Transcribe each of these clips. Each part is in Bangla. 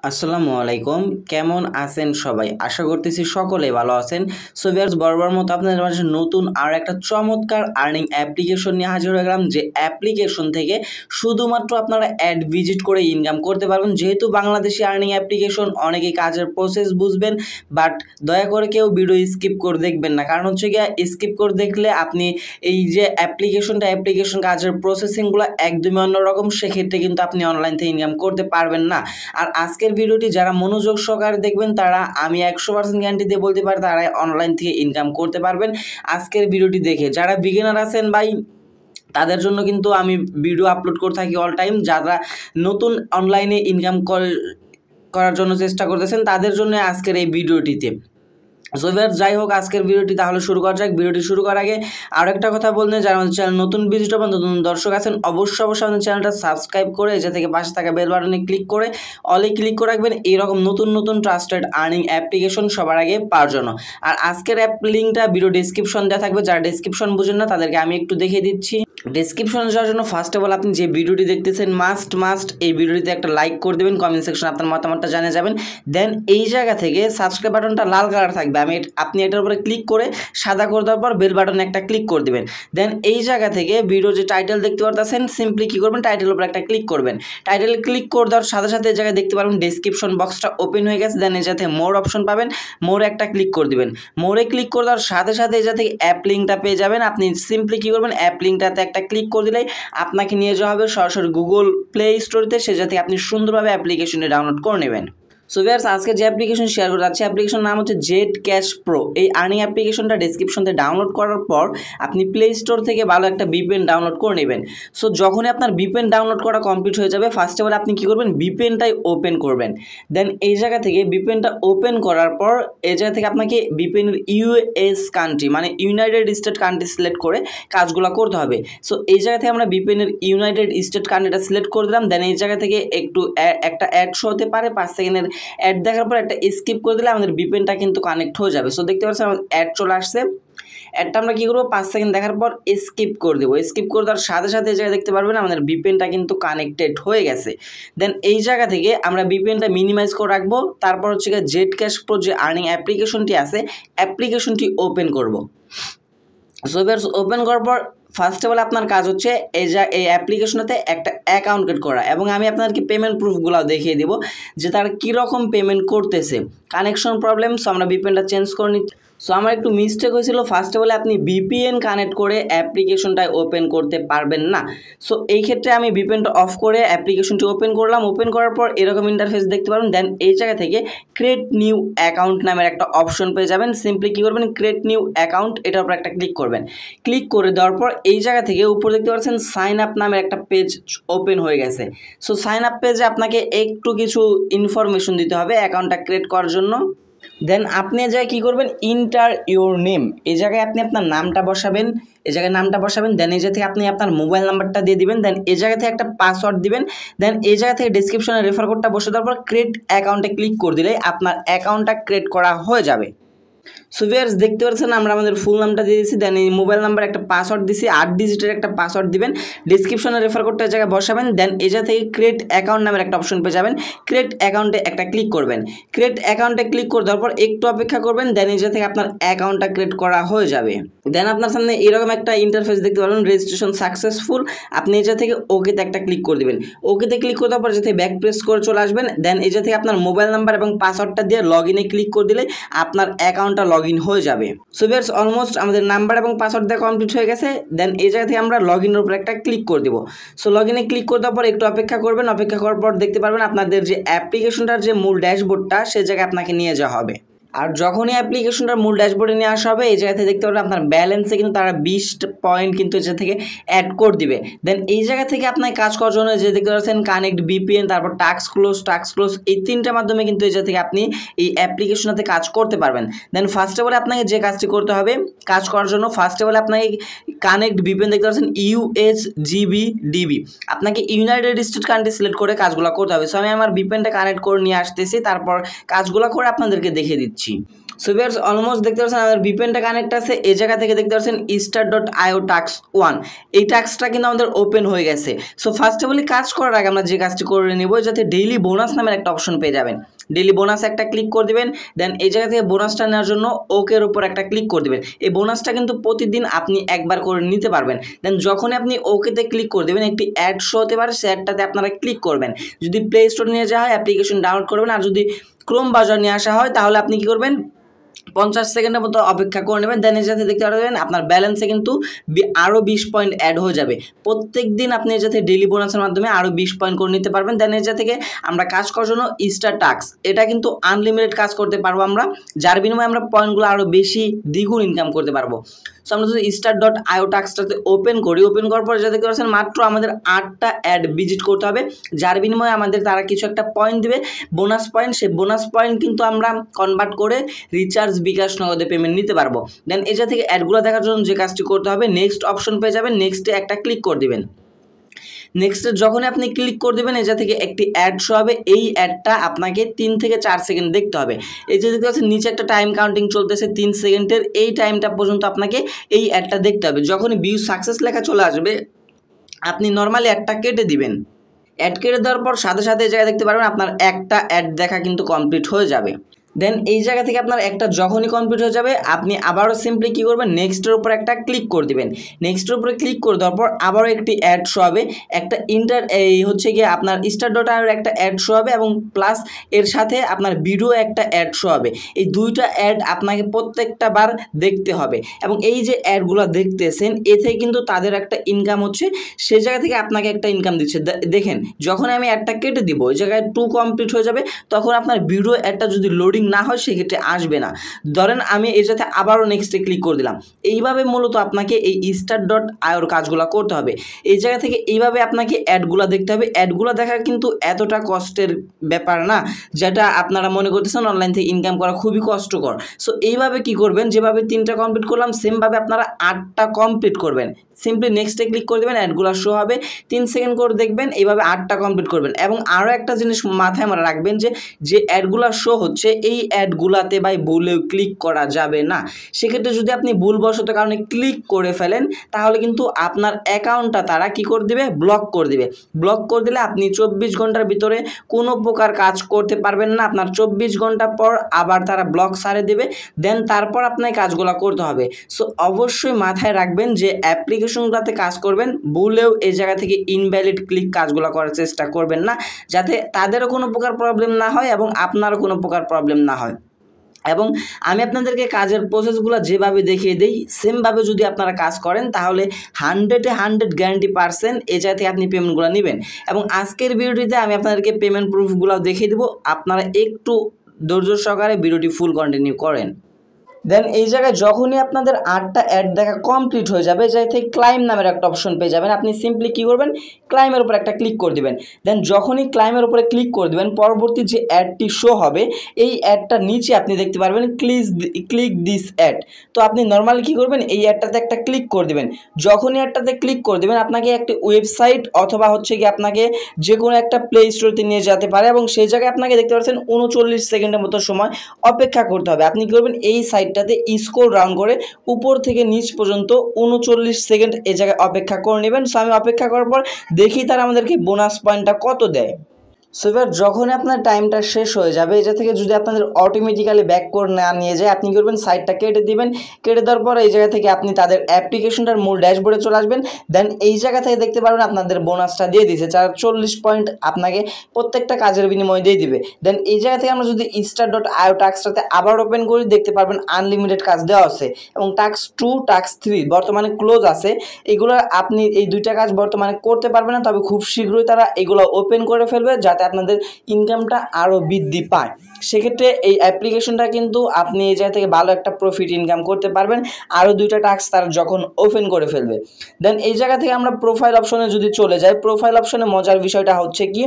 আসসালামু আলাইকুম। কেমন আছেন সবাই? আশা করতেছি সকলেই ভালো আছেন। সো ভিউয়ার্স, বরাবর মতো আপনাদের মাঝে নতুন আর একটা চমৎকার আর্নিং অ্যাপ্লিকেশন নিয়ে হাজির হয়ে গেলাম, যে অ্যাপ্লিকেশন থেকে শুধুমাত্র আপনারা অ্যাড ভিজিট করে ইনকাম করতে পারবেন। যেহেতু বাংলাদেশি আর্নিং অ্যাপ্লিকেশন, অনেকেই কাজের প্রসেস বুঝবেন, বাট দয়া করে কেউ ভিডিও স্কিপ করে দেখবেন না। কারণ হচ্ছে গিয়ে স্কিপ করে দেখলে আপনি এই যে অ্যাপ্লিকেশন কাজের প্রসেসিংগুলো একদমই অন্যরকম, সেক্ষেত্রে কিন্তু আপনি অনলাইন থেকে ইনকাম করতে পারবেন না। আর আজকের ভিডিওটি যারা মনোযোগ সহকারে দেখবেন, তারা আমি 100% গ্যারান্টি দিয়ে বলতে পারি তারা অনলাইন থেকে ইনকাম করতে পারবেন আজকের ভিডিওটি দেখে। যারা বিগিনার আছেন ভাই, তাদের জন্য কিন্তু আমি ভিডিও আপলোড করে থাকি অল টাইম। যারা নতুন অনলাইনে ইনকাম করার জন্য চেষ্টা করতেছেন, তাদের জন্য আজকের এই ভিডিওটিতে। সো ভিউয়ার্স, যাই হোক, আজকের ভিডিওটি তাহলে শুরু করা যাক। ভিডিওটি শুরু করার আগে আরও একটা কথা বলতে, যারা আমাদের চ্যানেল নতুন ভিজিটর বা নতুন দর্শক আছেন, অবশ্যই আমাদের চ্যানেলটা সাবস্ক্রাইব করে এসে থেকে পাশে থাকা বেল বাটনে ক্লিক করে অলে ক্লিক করে রাখবেন, এইরকম নতুন ট্রাস্টেড আর্নিং অ্যাপ্লিকেশন সবার আগে পাওয়ার জন্য। আর আজকের অ্যাপ লিঙ্কটা ভিডিও ডিসক্রিপশন দেওয়া থাকবে। যারা ডিসক্রিপশন বুঝেন না, তাদেরকে আমি একটু দেখিয়ে দিচ্ছি। ডিসক্রিপশনে যাওয়ার জন্য ফার্স্ট অফ অল আপনি যে ভিডিওটি দেখতেছেন, মাস্ট এই ভিডিওটিতে একটা লাইক করে দেবেন, কমেন্ট সেকশনে আপনার মতামতটা জানিয়ে যাবেন। দেন এই জায়গা থেকে সাবস্ক্রাইব বাটনটা লাল কালার থাকবে, আপনি এটার উপরে ক্লিক করে সাদা করে দেওয়ার পর বেল বাটনে একটা ক্লিক করে দেবেন। দেন এই জায়গা থেকে ভিডিও যে টাইটেল দেখতে পারতেছেন, সিম্পলি কী করবেন, টাইটেলের উপরে একটা ক্লিক করবেন। টাইটেল ক্লিক করে দেওয়ার সাথে সাথে এই জায়গায় দেখতে পারবেন ডেসক্রিপশন বক্সটা ওপেন হয়ে গেছে। দেন এই জায়গাতে মোর অপশন পাবেন, মোরে একটা ক্লিক করে দেবেন। মোরে ক্লিক করে দেওয়ার সাথে সাথে এই জায়গা থেকে অ্যাপ লিঙ্কটা পেয়ে যাবেন। আপনি সিম্পলি কী করবেন, অ্যাপ লিঙ্কটাতে একটা ক্লিক করে দিলেই আপনাকে নিয়ে যাওয়া হবে সরাসরি গুগল প্লে স্টোরেতে, সে যাতে আপনি সুন্দরভাবে অ্যাপ্লিকেশনটি ডাউনলোড করে নেবেন। সো ভিউয়ার্স, আজকে যে অ্যাপ্লিকেশন শেয়ার করে যাচ্ছে, অ্যাপ্লিকেশনের নাম হচ্ছে bkash প্রো। এই আর্নিং অ্যাপ্লিকেশনটা ডেসক্রিপশনতে ডাউনলোড করার পর আপনি প্লে স্টোর থেকে ভালো একটা ভিপিএন ডাউনলোড করে নেবেন। সো যখনই আপনার ভিপিএন ডাউনলোড করা কমপ্লিট হয়ে যাবে, ফার্স্ট অফ অল আপনি কী করবেন, ভিপিএনটাই ওপেন করবেন। দেন এই জায়গা থেকে ভিপিএনটা ওপেন করার পর এই জায়গা থেকে আপনাকে ভিপিএনের ইউএস কান্ট্রি মানে ইউনাইটেড স্টেট কান্ট্রি সিলেক্ট করে কাজগুলো করতে হবে। সো এই জায়গা থেকে আমরা ভিপিএনের ইউনাইটেড স্টেট কান্ট্রিটা সিলেক্ট করে দিলাম। দেন এই জায়গা থেকে একটা অ্যাড শো হতে পারে 5 সেকেন্ডের। অ্যাড দেখার পর একটা স্কিপ করে দিলে আমাদের ভিপিএনটা কিন্তু কানেক্ট হয়ে যাবে। সো দেখতে পাচ্ছেন আমাদের অ্যাড চলে আসছে। অ্যাডটা আমরা কী করবো, 5 সেকেন্ড দেখার পর স্কিপ করে দেবো। স্কিপ করে দেওয়ার সাথে সাথে এই জায়গায় দেখতে পারবেন আমাদের ভিপিএনটা কিন্তু কানেক্টেড হয়ে গেছে। দেন এই জায়গা থেকে আমরা ভিপিএনটা মিনিমাইজ করে রাখবো। তারপর হচ্ছে bkash প্রো যে আর্নিং অ্যাপ্লিকেশনটি আছে, অ্যাপ্লিকেশনটি ওপেন করব। সো ভিউয়ার্স, ওপেন করার পর ফার্স্ট অফ অল আপনার কাজ হচ্ছে এই অ্যাপ্লিকেশনেতে একটা অ্যাকাউন্ট ক্রিয়েট করা, এবং আমি আপনাদেরকে পেমেন্ট প্রুফগুলো দেখিয়ে দিব যে তারা কীরকম পেমেন্ট করতেছে। কানেকশন প্রবলেম, সো আমরা ভিপিএনটা চেঞ্জ করে নিচ্ছি। সো আমার একটু মিস্টেক হয়েছিল। ফার্স্ট অফ অল আপনি ভিপিএন কানেক্ট করে অ্যাপ্লিকেশনটা ওপেন করতে পারবেন না। সো এই ক্ষেত্রে আমি ভিপিএনটা অফ করে অ্যাপ্লিকেশনটি ওপেন করলাম। ওপেন করার পর এরকম ইন্টারফেস দেখতে পারবেন। দেন এই জায়গা থেকে ক্রিয়েট নিউ অ্যাকাউন্ট নামের একটা অপশন পেয়ে যাবেন। সিম্পলি কী করবেন, ক্রিয়েট নিউ অ্যাকাউন্ট, এটার উপর একটা ক্লিক করবেন। ক্লিক করে দেওয়ার পর এই জায়গা থেকে উপরে দেখতে পাচ্ছেন সাইন আপ নামের একটা পেজ ওপেন হয়ে গেছে। সো সাইন আপ পেজে আপনাকে একটু কিছু ইনফরমেশন দিতে হবে অ্যাকাউন্টটা ক্রিয়েট করার জন্য। দেন আপনি এই জায়গায় কী করবেন, ইন্টার ইউর নেম, এই জায়গায় আপনি আপনার নামটা বসাবেন। এই জায়গায় নামটা বসাবেন। দেন এই জায়গা থেকে আপনি আপনার মোবাইল নাম্বারটা দিয়ে দিবেন। দেন এই জায়গা থেকে একটা পাসওয়ার্ড দিবেন। দেন এই জায়গা থেকে ডিসক্রিপশনে রেফার কোডটা বসে দেওয়ার পর ক্রিয়েট অ্যাকাউন্টে ক্লিক করে দিলে আপনার অ্যাকাউন্টটা ক্রিয়েট করা হয়ে যাবে। সো ভিউয়ার্স, দেখতে পাচ্ছেন আমরা আমাদের ফুল নামটা দিয়ে দিয়েছি। দেন এই মোবাইল নাম্বার একটা পাসওয়ার্ড দিছি, 8 ডিজিটের একটা পাসওয়ার্ড দিবেন। ডিসক্রিপশনে রেফার কোডটা জায়গায় বসাবেন। দেন এই জায়গা থেকে ক্রিয়েট অ্যাকাউন্ট নামের একটা অপশন পেয়ে যাবেন। ক্রিয়েট অ্যাকাউন্টে একটা ক্লিক করবেন। ক্রিয়েট অ্যাকাউন্টে ক্লিক করে দেওয়ার পর একটু অপেক্ষা করবেন। দেন এই জায়গা থেকে আপনার অ্যাকাউন্টটা ক্রিয়েট করা হয়ে যাবে। দেন আপনার সামনে এরকম একটা ইন্টারফেস দেখতে পারবেন, রেজিস্ট্রেশন সাকসেসফুল। আপনি এই জায়গা থেকে ওকেতে একটা ক্লিক করে দেবেন। ওকেতে ক্লিক করে দেওয়ার পর যাতে ব্যাক প্রেস করে চলে আসবেন। দেন এই জায়গা থেকে আপনার মোবাইল নাম্বার এবং পাসওয়ার্ডটা দিয়ে লগ ইনে ক্লিক করে দিলে আপনার অ্যাকাউন্টটা লগ ইন হয়ে যাবে। সো ভিউয়ার্স, অলমোস্ট আমাদের নাম্বার এবং পাসওয়ার্ড দেওয়া কমপ্লিট হয়ে গেছে। দেন এই জায়গা থেকে আমরা লগ ইনের উপর একটা ক্লিক করে দেবো। সো লগ ইনে ক্লিক করে দেওয়ার পর একটু অপেক্ষা করবেন। অপেক্ষা করার পর দেখতে পারবেন আপনাদের যে অ্যাপ্লিকেশনটার যে মূল ড্যাশবোর্ডটা, সে জায়গায় আপনাকে নিয়ে যাওয়া হবে। আর যখনই অ্যাপ্লিকেশনটার মূল ড্যাশবোর্ডে নিয়ে আসা হবে, এই জায়গা থেকে দেখতে পারবেন আপনার ব্যালেন্সে কিন্তু তারা 20 পয়েন্ট কিন্তু এই জায়গা থেকে অ্যাড করে দিবে। দেন এই জায়গা থেকে আপনার কাজ করার জন্য যে দেখতে পাচ্ছেন কানেক্ট ভিপিএন, তারপর টাস্ক ক্লোজ, এই তিনটার মাধ্যমে কিন্তু এই জায়গা থেকে আপনি এই অ্যাপ্লিকেশনটাতে কাজ করতে পারবেন। দেন ফার্স্ট অফ অল আপনাকে যে কাজটি করতে হবে, কাজ করার জন্য ফার্স্ট অফ অল আপনাকে কানেক্ট ভিপিএন দেখতে পাচ্ছেন USGBDB, আপনাকে ইউনাইটেড স্টেট কান্ট্রি সিলেক্ট করে কাজগুলো করতে হবে। সো আমি আমার ভিপিএনটা কানেক্ট করে নিয়ে আসতেছি, তারপর কাজগুলো করে আপনাদেরকে দেখিয়ে দিচ্ছি। সো ভিউয়ার্স অলমোস্ট দেখতে পাচ্ছেন আমাদের ভিপিএনটা কানেক্ট আছে। এই জায়গা থেকে দেখতে পাচ্ছেন start.io টাস্ক 1, এই টাস্কটা কিন্তু আমাদের ওপেন হয়ে গেছে। সো ফার্স্ট অফ অল কাজ করার আগে আমরা যে কাজটি করে নেব, যাতে ডেইলি বোনাস নামের একটা অপশন পেয়ে যাবেন। ডেইলি বোনাস একটা ক্লিক করে দিবেন, দেন এই জায়গা থেকে বোনাসটা নেওয়ার জন্য ওকের উপর একটা ক্লিক করে দিবেন। এই বোনাসটা কিন্তু প্রতিদিন আপনি একবার করে নিতে পারবেন। দেন যখনই আপনি ওকেতে ক্লিক করে দেবেন একটি অ্যাড শো হতে পারে, সে অ্যাডটাতে আপনারা ক্লিক করবেন। যদি প্লে স্টোর নিয়ে যাওয়া হয় অ্যাপ্লিকেশন ডাউনলোড করবেন, আর যদি ক্রোম ব্রাউজার নিয়ে আসা হয় তাহলে আপনি কি করবেন 50 সেকেন্ডের মতো অপেক্ষা করে নেবেন। দেন এর সাথে দেখতে পারবেন আপনার ব্যালেন্সে কিন্তু আরও 20 পয়েন্ট অ্যাড হয়ে যাবে। প্রত্যেক দিন আপনি এর সাথে ডেইলি বোনাসের মাধ্যমে আরও 20 পয়েন্ট করে নিতে পারবেন। দেন এর থেকে আমরা কাজ করার জন্য স্টার টাস্ক, এটা কিন্তু আনলিমিটেড কাজ করতে পারবো আমরা, যার বিনিময়ে আমরা পয়েন্টগুলো আরও বেশি দ্বিগুণ ইনকাম করতে পারবো। সো আমরা যদি start.io টাস্কটাতে ওপেন করার পর যা দেখতে পাচ্ছেন মাত্র আমাদের 8টা অ্যাড ভিজিট করতে হবে, যার বিনিময়ে আমাদের তারা কিছু একটা পয়েন্ট দেবে, বোনাস পয়েন্ট। সেই বোনাস পয়েন্ট কিন্তু আমরা কনভার্ট করে রিচার্জ বিকাশ নগদে পেমেন্ট নিতে পারবো। দেন এটা থেকে অ্যাডগুলো দেখার জন্য যে কাজটি করতে হবে, নেক্সট অপশন পেয়ে যাবেন, নেক্সটে একটা ক্লিক করে দিবেন। নেক্সটে যখন আপনি ক্লিক করে দেবেন এটা থেকে একটি অ্যাড শো হবে, এই অ্যাডটা আপনাকে 3 থেকে 4 সেকেন্ড দেখতে হবে। এই যে দেখতে পাচ্ছেন নিচে একটা টাইম কাউন্টিং চলতেছে 3 সেকেন্ডের, এই টাইমটা পর্যন্ত আপনাকে এই অ্যাডটা দেখতে হবে। যখনই ভিউ সাকসেস লেখা চলে আসবে আপনি নর্মালি অ্যাডটা কেটে দিবেন। অ্যাড কেটে দেওয়ার পর সাথে সাথে এই জায়গায় দেখতে পারবেন আপনার একটা অ্যাড দেখা কিন্তু কমপ্লিট হয়ে যাবে। দেন এই জায়গা থেকে আপনার একটা যখনই কমপ্লিট হয়ে যাবে আপনি আবারও সিম্পলি কী করবেন, নেক্সটের উপর একটা ক্লিক করে দেবেন। নেক্সটের উপরে ক্লিক করে দেওয়ার পর আবারও একটি অ্যাড শো হবে, একটা এই হচ্ছে গিয়ে আপনার start.io একটা অ্যাড শো হবে, এবং প্লাস এর সাথে আপনার ভিডিও একটা অ্যাড শো হবে। এই দুইটা অ্যাড আপনাকে প্রত্যেকটা বার দেখতে হবে, এবং এই যে অ্যাডগুলো দেখতেছেন এতে কিন্তু তাদের একটা ইনকাম হচ্ছে, সে জায়গা থেকে আপনাকে একটা ইনকাম দিচ্ছে। দেখেন যখন আমি অ্যাডটা কেটে দিব ওই জায়গায় 2 কমপ্লিট হয়ে যাবে, তখন আপনার ভিডিও অ্যাডটা যদি লোডিং না হয় সেক্ষেত্রে আসবে না। ধরেন আমি এর সাথে আবারও নেক্সটে ক্লিক করে দিলাম। এইভাবে মূলত আপনাকে এই start.io কাজগুলো করতে হবে। এই জায়গা থেকে এইভাবে আপনাকে অ্যাডগুলো দেখতে হবে। অ্যাডগুলো দেখা কিন্তু এতটা কষ্টের ব্যাপার না, যেটা আপনারা মনে করতেছেন অনলাইন থেকে ইনকাম করা খুবই কষ্টকর। সো এইভাবে কি করবেন, যেভাবে 3টা কমপ্লিট করলাম সেমভাবে আপনারা 8টা কমপ্লিট করবেন। সিম্পলি নেক্সটে ক্লিক করে দেবেন, অ্যাডগুলো শো হবে, 3 সেকেন্ড করে দেখবেন, এইভাবে 8টা কমপ্লিট করবেন। এবং আরও একটা জিনিস মাথায় আমরা রাখবেন, যে অ্যাডগুলো শো হচ্ছে এই অ্যাডগুলাতে ভাই ভুলেও ক্লিক করা যাবে না। সেক্ষেত্রে যদি আপনি ভুলবশত কারণে ক্লিক করে ফেলেন তাহলে কিন্তু আপনার অ্যাকাউন্টটা তারা কি করে দিবে, ব্লক করে দিবে। ব্লক করে দিলে আপনি 24 ঘন্টার ভিতরে কোনো প্রকার কাজ করতে পারবেন না। আপনার 24 ঘন্টা পর আবার তারা ব্লক সারে দেবে, দেন তারপর আপনার কাজগুলো করতে হবে। সো অবশ্যই মাথায় রাখবেন যে অ্যাপ্লিকেশনগুলোতে কাজ করবেন ভুলেও এই জায়গা থেকে ইনভ্যালিড ক্লিক কাজগুলো করার চেষ্টা করবেন না, যাতে তাদেরও কোনো প্রকার প্রবলেম না হয় এবং আপনারও কোনো প্রকার প্রবলেম না হয়। এবং আমি আপনাদেরকে কাজের প্রসেসগুলো যেভাবে দেখিয়ে দিই সেমভাবে যদি আপনারা কাজ করেন তাহলে 100-এ 100 গ্যারান্টি% এই জায়গা থেকে আপনি পেমেন্টগুলো নেবেন। এবং আজকের ভিডিওটিতে আমি আপনাদেরকে পেমেন্ট প্রুফগুলো দেখিয়ে দেবো, আপনারা একটু ধৈর্য সহকারে ভিডিওটি ফুল কন্টিনিউ করেন। দেন এই জায়গায় যখনই আপনাদের 8টা অ্যাড দেখা কমপ্লিট হয়ে যাবে যাই থেকে ক্লাইম নামের একটা অপশন পেয়ে যাবেন। আপনি সিম্পলি কী করবেন, ক্লাইমের উপর একটা ক্লিক করে দেবেন। দেন যখনই ক্লাইমের উপরে ক্লিক করে দেবেন পরবর্তী যে অ্যাডটি শো হবে এই অ্যাডটার নিচে আপনি দেখতে পারবেন ক্লিক দিস অ্যাড। তো আপনি নর্মালি কী করবেন, এই অ্যাডটাতে একটা ক্লিক করে দেবেন। যখনই অ্যাডটাতে ক্লিক করে দেবেন আপনাকে একটি ওয়েবসাইট অথবা হচ্ছে কি আপনাকে যে কোনো একটা প্লে স্টোরতে নিয়ে যেতে পারে, এবং সেই জায়গায় আপনাকে দেখতে পাচ্ছেন 39 সেকেন্ডের মতো সময় অপেক্ষা করতে হবে। আপনি কী করবেন, এই সাইটটাতে স্ক্রল ডাউন করে উপর থেকে নিচ পর্যন্ত 39 সেকেন্ড এই জায়গায় অপেক্ষা করে নেবেন। সো আমি অপেক্ষা করার পর দেখি তারা আমাদেরকে বোনাস পয়েন্টটা কত দেয়। সো এবার যখন আপনার টাইমটা শেষ হয়ে যাবে এটা থেকে যদি আপনাদের অটোমেটিক্যালি ব্যাক করে না নিয়ে যায় আপনি করবেন সাইটটা কেটে দিবেন। কেটে দেওয়ার পর এই জায়গা থেকে আপনি তাদের অ্যাপ্লিকেশনটার মূল ড্যাশবোর্ডে চলে আসবেন। দেন এই জায়গা থেকে দেখতে পারবেন আপনাদের বোনাসটা দিয়ে দিয়েছে, যারা 40 পয়েন্ট আপনাকে প্রত্যেকটা কাজের বিনিময়ে দিয়ে দিবে। দেন এই জায়গা থেকে আমরা যদি start.io টাস্কটাতে আবার ওপেন করি দেখতে পারবেন আনলিমিটেড কাজ দেওয়া আছে, এবং টাস্ক 2 টাস্ক 3 বর্তমানে ক্লোজ আছে। এগুলো আপনি এই দুইটা কাজ বর্তমানে করতে পারবেন না, তবে খুব শীঘ্রই তারা এগুলো ওপেন করে ফেলবে যাতে আপনাদের ইনকামটা আরও বৃদ্ধি পায়। সেক্ষেত্রে এই অ্যাপ্লিকেশনটা কিন্তু আপনি এই জায়গা থেকে ভালো একটা প্রফিট ইনকাম করতে পারবেন আরও 2টা টাস্ক তারা যখন ওপেন করে ফেলবে। দেন এই জায়গা থেকে আমরা প্রোফাইল অপশনে যদি চলে যাই, প্রোফাইল অপশনে মজার বিষয়টা হচ্ছে কি,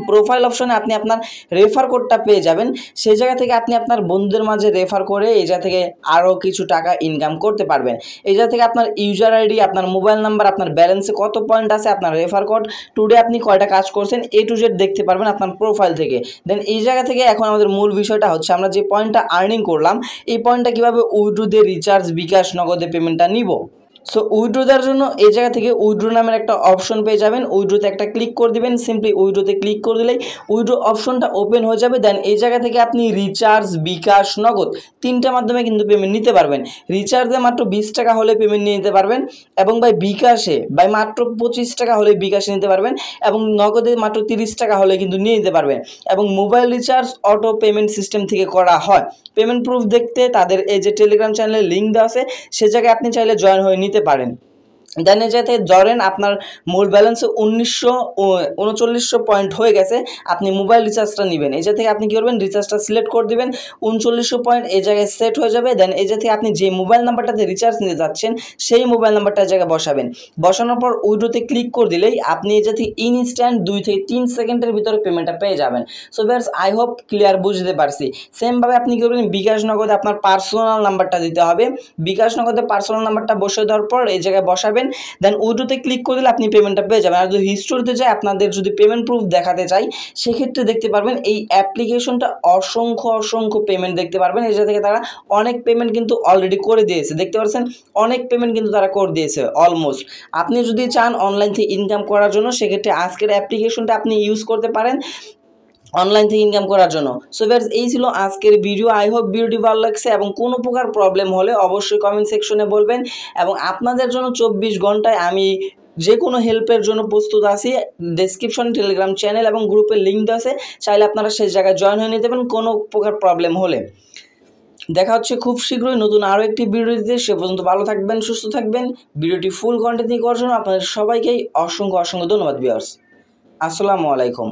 প্রোফাইল অপশনে আপনি আপনার রেফার কোডটা পেয়ে যাবেন। সেই জায়গা থেকে আপনি আপনার বন্ধুদের মাঝে রেফার করে এই জায়গা থেকে আরও কিছু টাকা ইনকাম করতে পারবেন। এই জায়গা থেকে আপনার ইউজার আইডি, আপনার মোবাইল নাম্বার, আপনার ব্যালেন্সে কত পয়েন্ট আছে, আপনার রেফার কোড, টুডে আপনি কয়টা কাজ করছেন, A to Z দেখতে পারবেন আপনার প্রোফাইল থেকে। দেন এই জায়গা থেকে এখন আমাদের মূল বিষয়টা হচ্ছে আমরা যে পয়েন্টটা আর্নিং করলাম এই পয়েন্টটা কীভাবে উইথড্র দিয়ে রিচার্জ, বিকাশ, নগদে পেমেন্টটা নিব। সো উইথড্র দেওয়ার জন্য এই জায়গা থেকে উইথড্র নামের একটা অপশন পেয়ে যাবেন। উইথড্রোতে একটা ক্লিক করে দিবেন। সিম্পলি উইথড্রোতে ক্লিক করে দিলেই উইথড্র অপশনটা ওপেন হয়ে যাবে। দেন এই জায়গা থেকে আপনি রিচার্জ, বিকাশ, নগদ তিনটা মাধ্যমে কিন্তু পেমেন্ট নিতে পারবেন। রিচার্জে মাত্র 20 টাকা হলে পেমেন্ট নিয়ে নিতে পারবেন, এবং বিকাশে মাত্র 25 টাকা হলে বিকাশে নিতে পারবেন, এবং নগদে মাত্র 30 টাকা হলে কিন্তু নিয়ে নিতে পারবেন। এবং mobile recharge auto payment system থেকে করা হয়। পেমেন্ট প্রুফ দেখতে তাদের এই যে টেলিগ্রাম চ্যানেলের লিঙ্ক দেওয়া আছে, সে জায়গায় আপনি চাইলে জয়েন হয়ে নিতে পারেন। দেন যাতে ধরেন আপনার মূল ব্যালেন্সে 1939 পয়েন্ট হয়ে গেছে, আপনি মোবাইল রিচার্জটা নেবেন। এই থেকে আপনি কী করবেন, রিচার্জটা সিলেক্ট করে দেবেন, 39 পয়েন্ট এই জায়গায় সেট হয়ে যাবে। দেন এই থেকে আপনি যে মোবাইল নাম্বারটাতে রিচার্জ নিতে যাচ্ছেন সেই মোবাইল নাম্বারটার জায়গায় বসাবেন। বসানোর পর উইথড্রোতে ক্লিক করে দিলেই আপনি এই থেকে ইনস্ট্যান্ট 2 থেকে 3 সেকেন্ডের ভিতরে পেমেন্টটা পেয়ে যাবেন। So viewers, I hope clear বুঝতে পারছি। সেমভাবে আপনি কী করবেন, বিকাশ নগদে আপনার পার্সোনাল নাম্বারটা দিতে হবে। বিকাশ নগদে পার্সোনাল নাম্বারটা বসিয়ে দেওয়ার পর এই জায়গায় বসাবেন। দেন উইথড্রোতে ক্লিক করে দিলে আপনি পেমেন্টটা পেয়ে যাবেন। আর যদি হিস্টোরিতে যায়, আপনাদের যদি পেমেন্ট প্রুফ দেখাতে চাই, সেক্ষেত্রে দেখতে পারবেন এই অ্যাপ্লিকেশনটা অসংখ্য পেমেন্ট দেখতে পারবেন। এই থেকে তারা অনেক পেমেন্ট কিন্তু অলরেডি করে দিয়েছে, দেখতে পাচ্ছেন অনেক পেমেন্ট কিন্তু তারা করে দিয়েছে অলমোস্ট। আপনি যদি চান অনলাইন থেকে ইনকাম করার জন্য, সেক্ষেত্রে আজকের অ্যাপ্লিকেশনটা আপনি ইউজ করতে পারেন অনলাইন থেকে ইনকাম করার জন্য। সো ভিউয়ার্স, এই ছিল আজকের ভিডিও। আই হোপ ভিডিওটি ভালো লাগছে, এবং কোনো প্রকার প্রবলেম হলে অবশ্যই কমেন্ট সেকশনে বলবেন, এবং আপনাদের জন্য 24 ঘন্টায় আমি যে কোনো হেল্পের জন্য প্রস্তুত আছি। ডেসক্রিপশনে টেলিগ্রাম চ্যানেল এবং গ্রুপের লিঙ্ক আছে, চাইলে আপনারা সেই জায়গায় জয়েন হয়ে নিতে পারেন কোনো প্রকার প্রবলেম হলে। দেখা হচ্ছে খুব শীঘ্রই নতুন আরও একটি ভিডিওতে। সে পর্যন্ত ভালো থাকবেন, সুস্থ থাকবেন। ভিডিওটি ফুল কন্টেন্ট করার জন্য আপনাদের সবাইকেই অসংখ্য ধন্যবাদ ভিউয়ার্স। আসসালামু আলাইকুম।